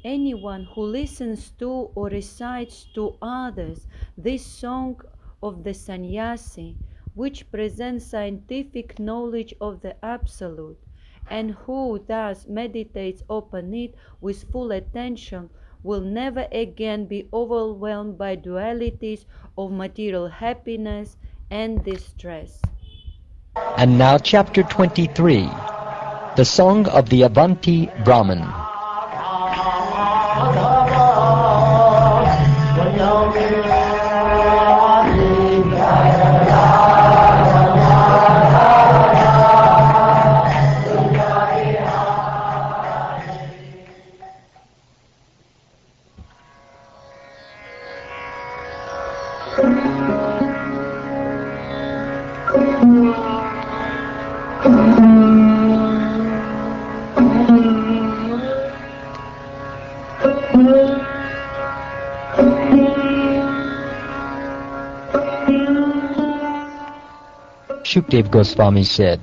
Anyone who listens to or recites to others this song of the sannyasi, which presents scientific knowledge of the Absolute, and who thus meditates upon it with full attention, will never again be overwhelmed by dualities of material happiness and distress. And now chapter 23, the Song of the Avanti Brahmin. Shukdev Goswami said,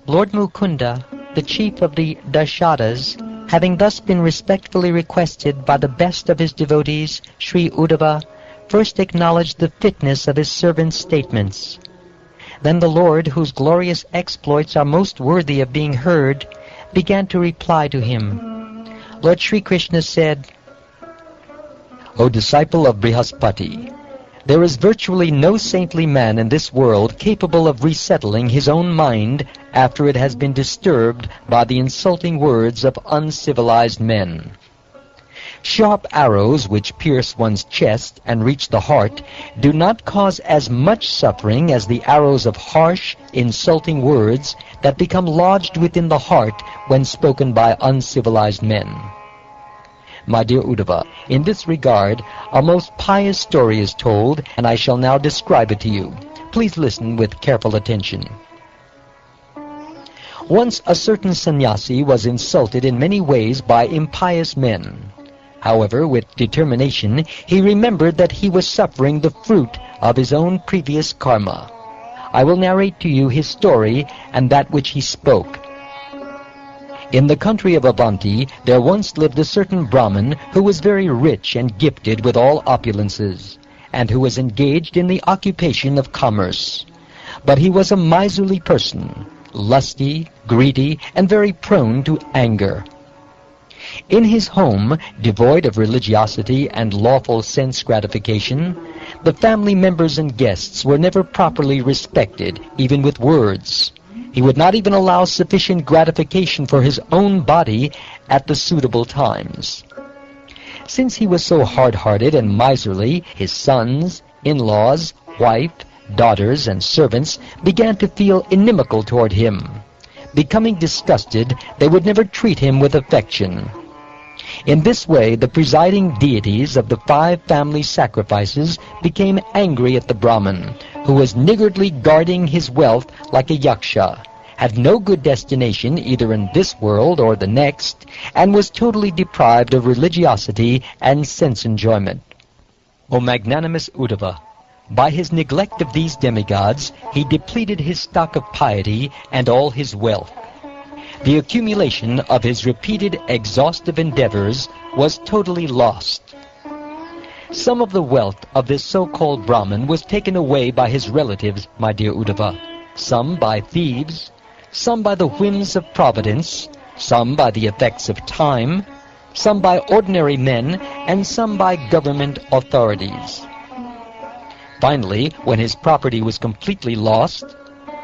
Lord Mukunda, the chief of the Dashadas, having thus been respectfully requested by the best of his devotees, Sri Uddhava, first acknowledged the fitness of his servant's statements. Then the Lord, whose glorious exploits are most worthy of being heard, began to reply to him. Lord Sri Krishna said, O disciple of Brihaspati, there is virtually no saintly man in this world capable of resettling his own mind after it has been disturbed by the insulting words of uncivilized men. Sharp arrows which pierce one's chest and reach the heart do not cause as much suffering as the arrows of harsh, insulting words that become lodged within the heart when spoken by uncivilized men. My dear Uddhava, in this regard, a most pious story is told, and I shall now describe it to you. Please listen with careful attention. Once a certain sannyasi was insulted in many ways by impious men. However, with determination, he remembered that he was suffering the fruit of his own previous karma. I will narrate to you his story and that which he spoke. In the country of Avanti, there once lived a certain Brahmin who was very rich and gifted with all opulences, and who was engaged in the occupation of commerce. But he was a miserly person, lusty, greedy, and very prone to anger. In his home, devoid of religiosity and lawful sense gratification, the family members and guests were never properly respected, even with words. He would not even allow sufficient gratification for his own body at the suitable times. Since he was so hard-hearted and miserly, his sons, in-laws, wife, daughters, and servants began to feel inimical toward him. Becoming disgusted, they would never treat him with affection. In this way, the presiding deities of the 5 family sacrifices became angry at the Brahmin, who was niggardly guarding his wealth like a yaksha, had no good destination either in this world or the next, and was totally deprived of religiosity and sense enjoyment. O magnanimous Uddhava, by his neglect of these demigods, he depleted his stock of piety and all his wealth. The accumulation of his repeated exhaustive endeavors was totally lost. Some of the wealth of this so-called Brahmin was taken away by his relatives, my dear Uddhava, some by thieves, some by the whims of providence, some by the effects of time, some by ordinary men, and some by government authorities. Finally, when his property was completely lost,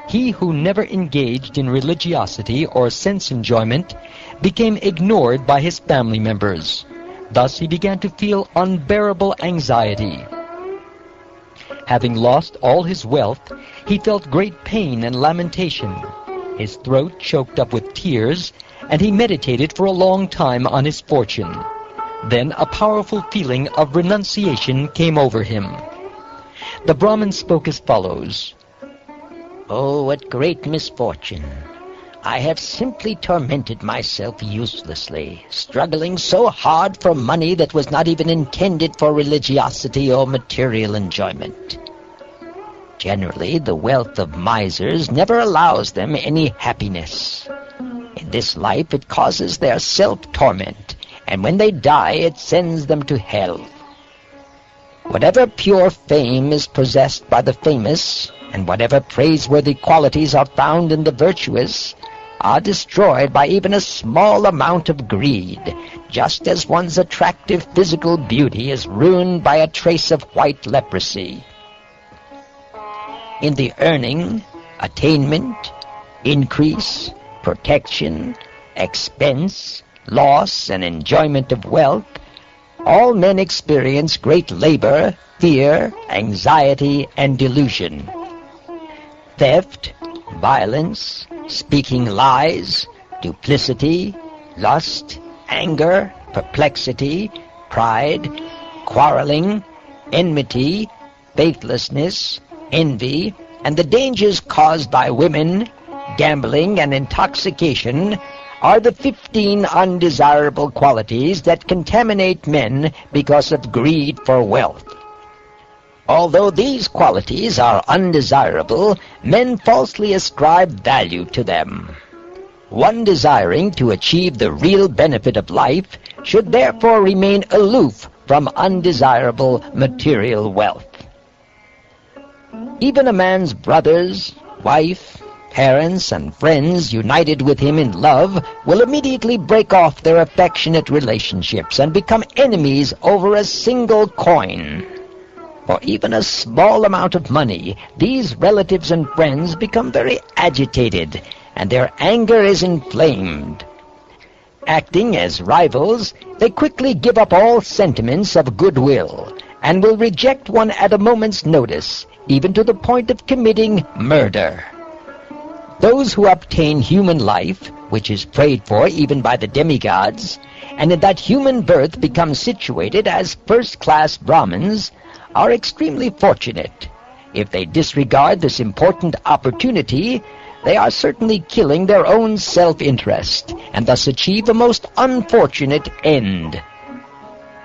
he who never engaged in religiosity or sense enjoyment became ignored by his family members. Thus he began to feel unbearable anxiety. Having lost all his wealth, he felt great pain and lamentation. His throat choked up with tears, and he meditated for a long time on his fortune. Then a powerful feeling of renunciation came over him. The Brahmin spoke as follows. Oh, what great misfortune! I have simply tormented myself uselessly, struggling so hard for money that was not even intended for religiosity or material enjoyment. Generally, the wealth of misers never allows them any happiness. In this life, it causes their self-torment, and when they die it sends them to hell. Whatever pure fame is possessed by the famous, and whatever praiseworthy qualities are found in the virtuous, are destroyed by even a small amount of greed, just as one's attractive physical beauty is ruined by a trace of white leprosy. In the earning, attainment, increase, protection, expense, loss, and enjoyment of wealth, all men experience great labor, fear, anxiety, and delusion. Theft, violence, speaking lies, duplicity, lust, anger, perplexity, pride, quarreling, enmity, faithlessness, envy, and the dangers caused by women, gambling, and intoxication are the 15 undesirable qualities that contaminate men because of greed for wealth. Although these qualities are undesirable, men falsely ascribe value to them. One desiring to achieve the real benefit of life should therefore remain aloof from undesirable material wealth. Even a man's brothers, wife, parents, and friends united with him in love will immediately break off their affectionate relationships and become enemies over a single coin. For even a small amount of money, these relatives and friends become very agitated, and their anger is inflamed. Acting as rivals, they quickly give up all sentiments of goodwill, and will reject one at a moment's notice, even to the point of committing murder. Those who obtain human life, which is prayed for even by the demigods, and in that human birth become situated as first-class Brahmins, are extremely fortunate. If they disregard this important opportunity, they are certainly killing their own self-interest, and thus achieve a most unfortunate end.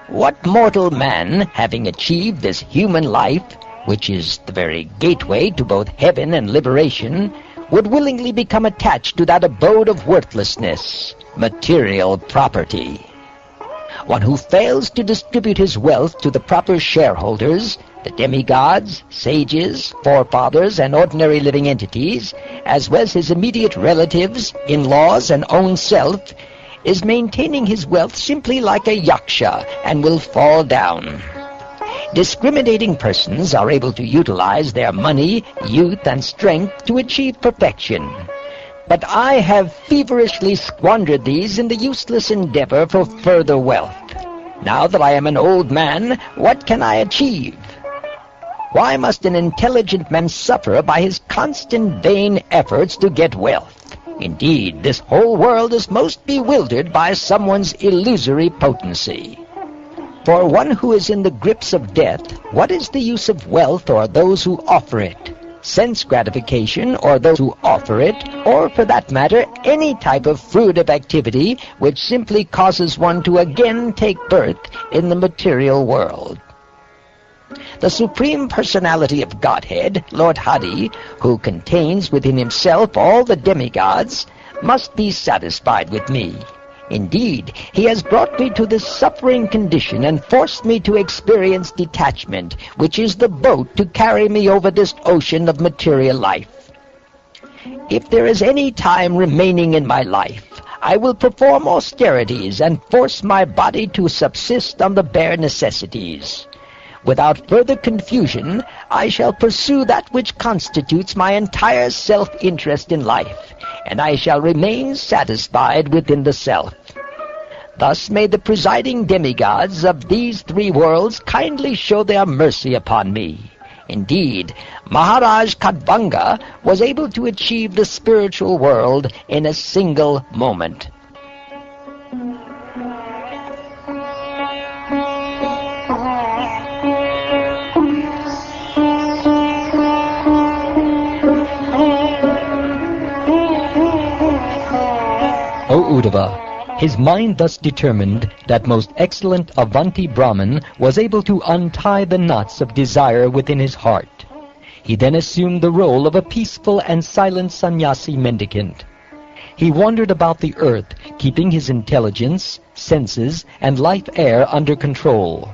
What mortal man, having achieved this human life, which is the very gateway to both heaven and liberation, would willingly become attached to that abode of worthlessness, material property? One who fails to distribute his wealth to the proper shareholders, the demigods, sages, forefathers, and ordinary living entities, as well as his immediate relatives, in-laws, and own self, is maintaining his wealth simply like a yaksha, and will fall down. Discriminating persons are able to utilize their money, youth, and strength to achieve perfection. But I have feverishly squandered these in the useless endeavor for further wealth. Now that I am an old man, what can I achieve? Why must an intelligent man suffer by his constant vain efforts to get wealth? Indeed, this whole world is most bewildered by someone's illusory potency. For one who is in the grips of death, what is the use of wealth or those who offer it? Sense gratification or those who offer it, or for that matter, any type of fruitive activity which simply causes one to again take birth in the material world. The Supreme Personality of Godhead, Lord Hari, who contains within himself all the demigods, must be satisfied with me. Indeed, he has brought me to this suffering condition and forced me to experience detachment, which is the boat to carry me over this ocean of material life. If there is any time remaining in my life, I will perform austerities and force my body to subsist on the bare necessities. Without further confusion, I shall pursue that which constitutes my entire self-interest in life, and I shall remain satisfied within the self. Thus may the presiding demigods of these three worlds kindly show their mercy upon me. Indeed, Maharaj Kadvanga was able to achieve the spiritual world in a single moment. O Uddhava, his mind thus determined, that most excellent Avanti Brahman was able to untie the knots of desire within his heart. He then assumed the role of a peaceful and silent sannyasi mendicant. He wandered about the earth, keeping his intelligence, senses, and life air under control.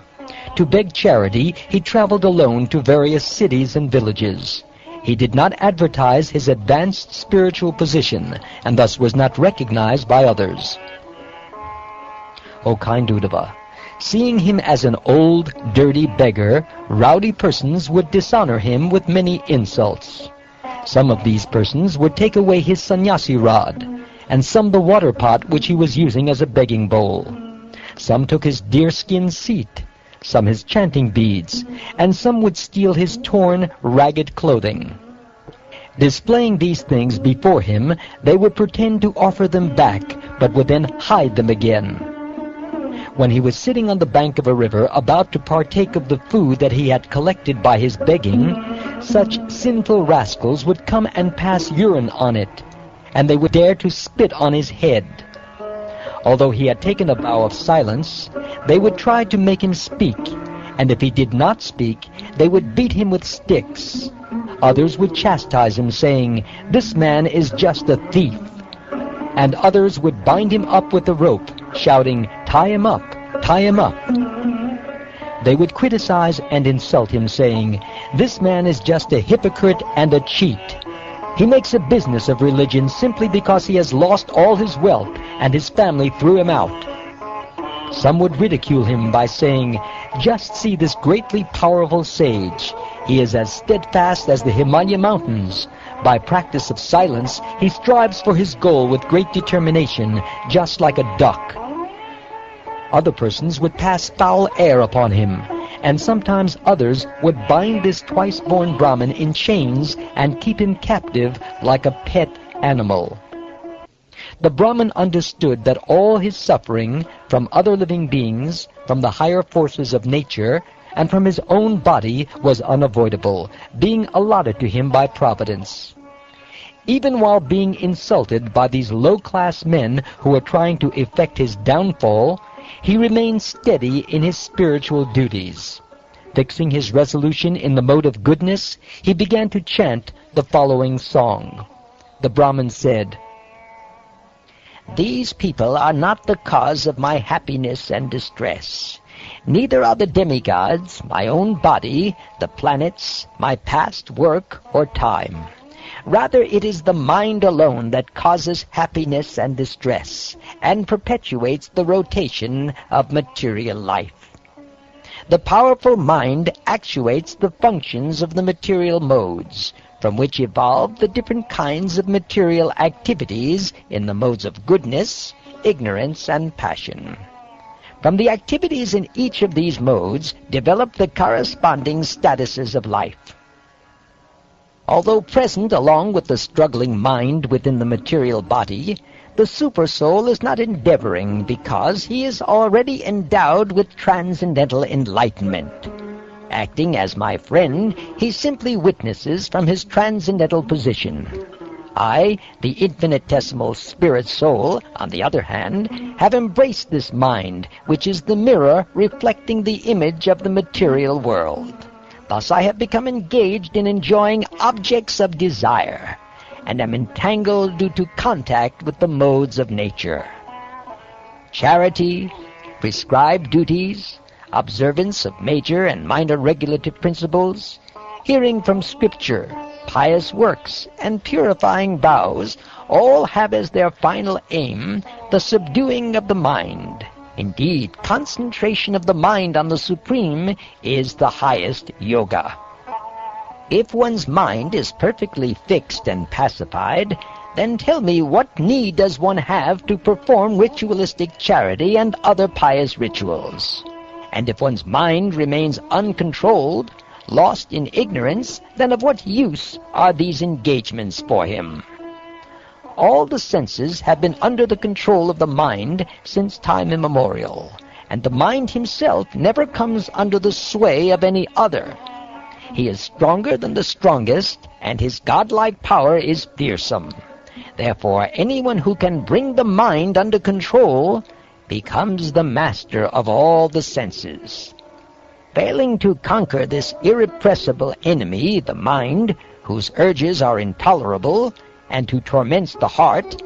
To beg charity, he traveled alone to various cities and villages. He did not advertise his advanced spiritual position, and thus was not recognized by others. O kind Uddhava, seeing him as an old, dirty beggar, rowdy persons would dishonor him with many insults. Some of these persons would take away his sannyasi rod, and some the water pot which he was using as a begging bowl. Some took his deerskin seat, some his chanting beads, and some would steal his torn, ragged clothing. Displaying these things before him, they would pretend to offer them back, but would then hide them again. When he was sitting on the bank of a river, about to partake of the food that he had collected by his begging, such sinful rascals would come and pass urine on it, and they would dare to spit on his head. Although he had taken a vow of silence, they would try to make him speak, and if he did not speak, they would beat him with sticks. Others would chastise him, saying, "This man is just a thief." And others would bind him up with a rope, shouting, "Tie him up, tie him up." They would criticize and insult him, saying, "This man is just a hypocrite and a cheat. He makes a business of religion simply because he has lost all his wealth and his family threw him out." Some would ridicule him by saying, "Just see this greatly powerful sage. He is as steadfast as the Himalaya mountains. By practice of silence, he strives for his goal with great determination, just like a duck." Other persons would pass foul air upon him, and sometimes others would bind this twice-born Brahmin in chains and keep him captive like a pet animal. The Brahmin understood that all his suffering from other living beings, from the higher forces of nature, and from his own body was unavoidable, being allotted to him by Providence. Even while being insulted by these low-class men who were trying to effect his downfall, he remained steady in his spiritual duties. Fixing his resolution in the mode of goodness, he began to chant the following song. The Brahmin said, "These people are not the cause of my happiness and distress. Neither are the demigods, my own body, the planets, my past work or time. Rather, it is the mind alone that causes happiness and distress, and perpetuates the rotation of material life. The powerful mind actuates the functions of the material modes, from which evolve the different kinds of material activities in the modes of goodness, ignorance, and passion. From the activities in each of these modes develop the corresponding statuses of life. Although present along with the struggling mind within the material body, the supersoul is not endeavoring because he is already endowed with transcendental enlightenment. Acting as my friend, he simply witnesses from his transcendental position. I, the infinitesimal spirit soul, on the other hand, have embraced this mind, which is the mirror reflecting the image of the material world. Thus I have become engaged in enjoying objects of desire, and am entangled due to contact with the modes of nature. Charity, prescribed duties, observance of major and minor regulative principles, hearing from Scripture, pious works, and purifying vows all have as their final aim the subduing of the mind. Indeed, concentration of the mind on the Supreme is the highest yoga. If one's mind is perfectly fixed and pacified, then tell me what need does one have to perform ritualistic charity and other pious rituals? And if one's mind remains uncontrolled, lost in ignorance, then of what use are these engagements for him? All the senses have been under the control of the mind since time immemorial, and the mind himself never comes under the sway of any other. He is stronger than the strongest, and his godlike power is fearsome. Therefore, anyone who can bring the mind under control becomes the master of all the senses. Failing to conquer this irrepressible enemy, the mind, whose urges are intolerable, and who torments the heart,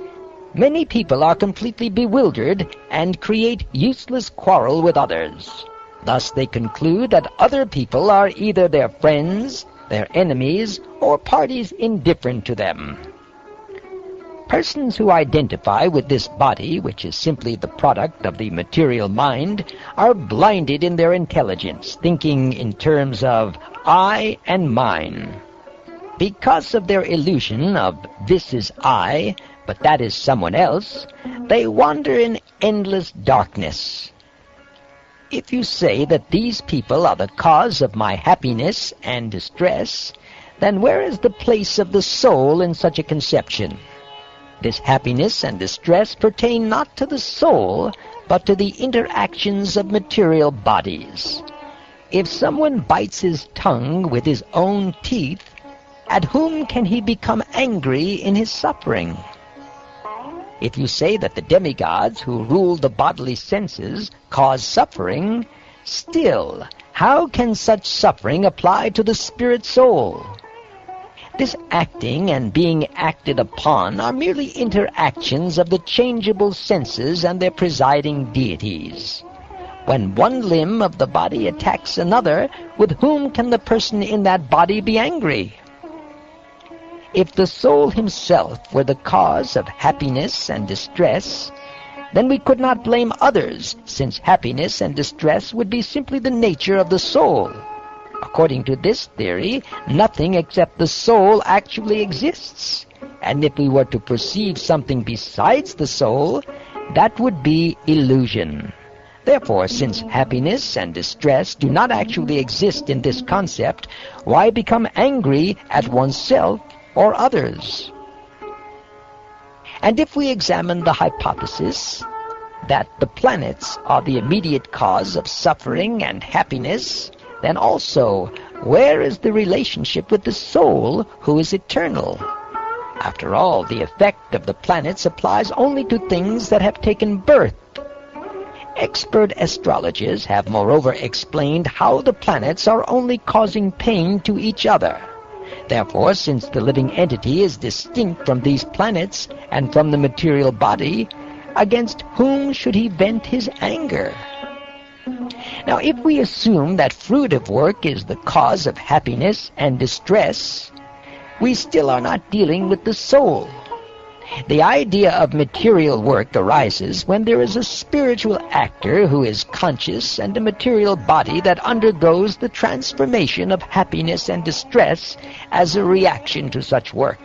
Many people are completely bewildered and create useless quarrel with others. Thus they conclude that other people are either their friends, their enemies, or parties indifferent to them. Persons who identify with this body, which is simply the product of the material mind, are blinded in their intelligence, thinking in terms of I and mine. Because of their illusion of this is I, but that is someone else, they wander in endless darkness. If you say that these people are the cause of my happiness and distress, then where is the place of the soul in such a conception? This happiness and distress pertain not to the soul, but to the interactions of material bodies. If someone bites his tongue with his own teeth, at whom can he become angry in his suffering? If you say that the demigods who rule the bodily senses cause suffering, still, how can such suffering apply to the spirit soul? This acting and being acted upon are merely interactions of the changeable senses and their presiding deities. When one limb of the body attacks another, with whom can the person in that body be angry? If the soul himself were the cause of happiness and distress, then we could not blame others, since happiness and distress would be simply the nature of the soul. According to this theory, nothing except the soul actually exists, and if we were to perceive something besides the soul, that would be illusion. Therefore, since happiness and distress do not actually exist in this concept, why become angry at oneself or others? And if we examine the hypothesis that the planets are the immediate cause of suffering and happiness, then also, where is the relationship with the soul who is eternal? After all, the effect of the planets applies only to things that have taken birth. Expert astrologers have moreover explained how the planets are only causing pain to each other. Therefore, since the living entity is distinct from these planets and from the material body, against whom should he vent his anger? Now, if we assume that fruitive work is the cause of happiness and distress, we still are not dealing with the soul. The idea of material work arises when there is a spiritual actor who is conscious and a material body that undergoes the transformation of happiness and distress as a reaction to such work.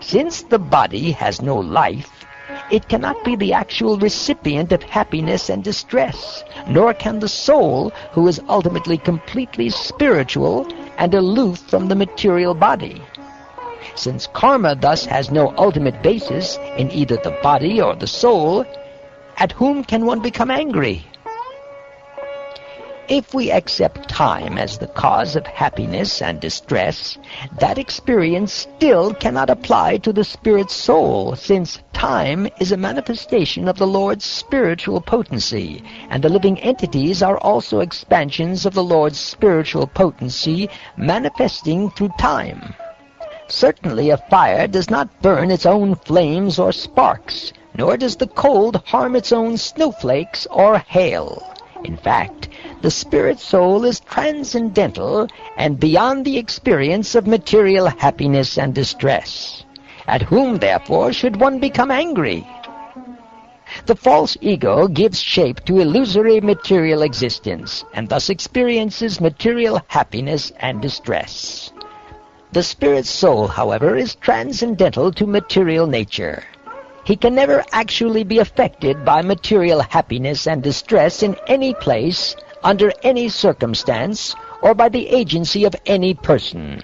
Since the body has no life, it cannot be the actual recipient of happiness and distress, nor can the soul, who is ultimately completely spiritual and aloof from the material body. Since karma thus has no ultimate basis in either the body or the soul, at whom can one become angry? If we accept time as the cause of happiness and distress, that experience still cannot apply to the spirit soul, since time is a manifestation of the Lord's spiritual potency, and the living entities are also expansions of the Lord's spiritual potency manifesting through time. Certainly a fire does not burn its own flames or sparks, nor does the cold harm its own snowflakes or hail. In fact, the spirit soul is transcendental and beyond the experience of material happiness and distress. At whom, therefore, should one become angry? The false ego gives shape to illusory material existence, and thus experiences material happiness and distress. The spirit soul, however, is transcendental to material nature. He can never actually be affected by material happiness and distress in any place, under any circumstance, or by the agency of any person.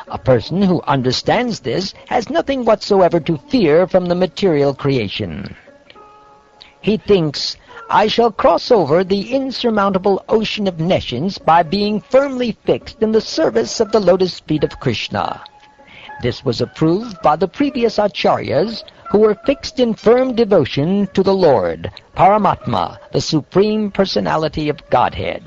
A person who understands this has nothing whatsoever to fear from the material creation. He thinks, I shall cross over the insurmountable ocean of nescience by being firmly fixed in the service of the lotus feet of Krishna. This was approved by the previous acharyas, who were fixed in firm devotion to the Lord, Paramatma, the Supreme Personality of Godhead.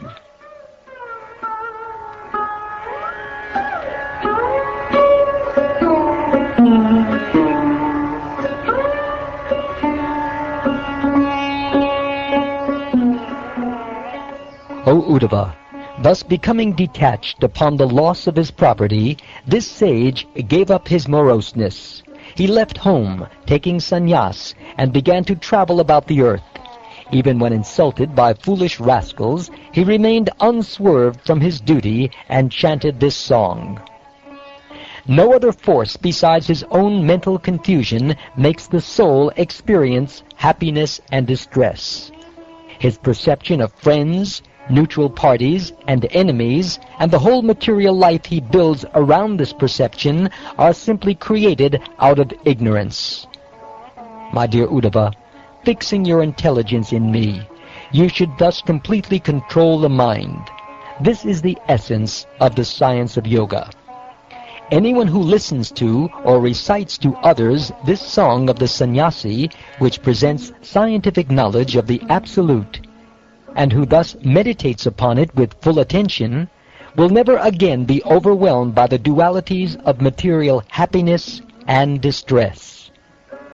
O Uddhava, thus becoming detached upon the loss of his property, this sage gave up his moroseness. He left home, taking sannyas, and began to travel about the earth. Even when insulted by foolish rascals, he remained unswerved from his duty and chanted this song. No other force besides his own mental confusion makes the soul experience happiness and distress. His perception of friends, neutral parties, and enemies, and the whole material life he builds around this perception are simply created out of ignorance. My dear Uddhava, fixing your intelligence in me, you should thus completely control the mind. This is the essence of the science of yoga. Anyone who listens to or recites to others this song of the sannyasi, which presents scientific knowledge of the Absolute, and who thus meditates upon it with full attention, will never again be overwhelmed by the dualities of material happiness and distress.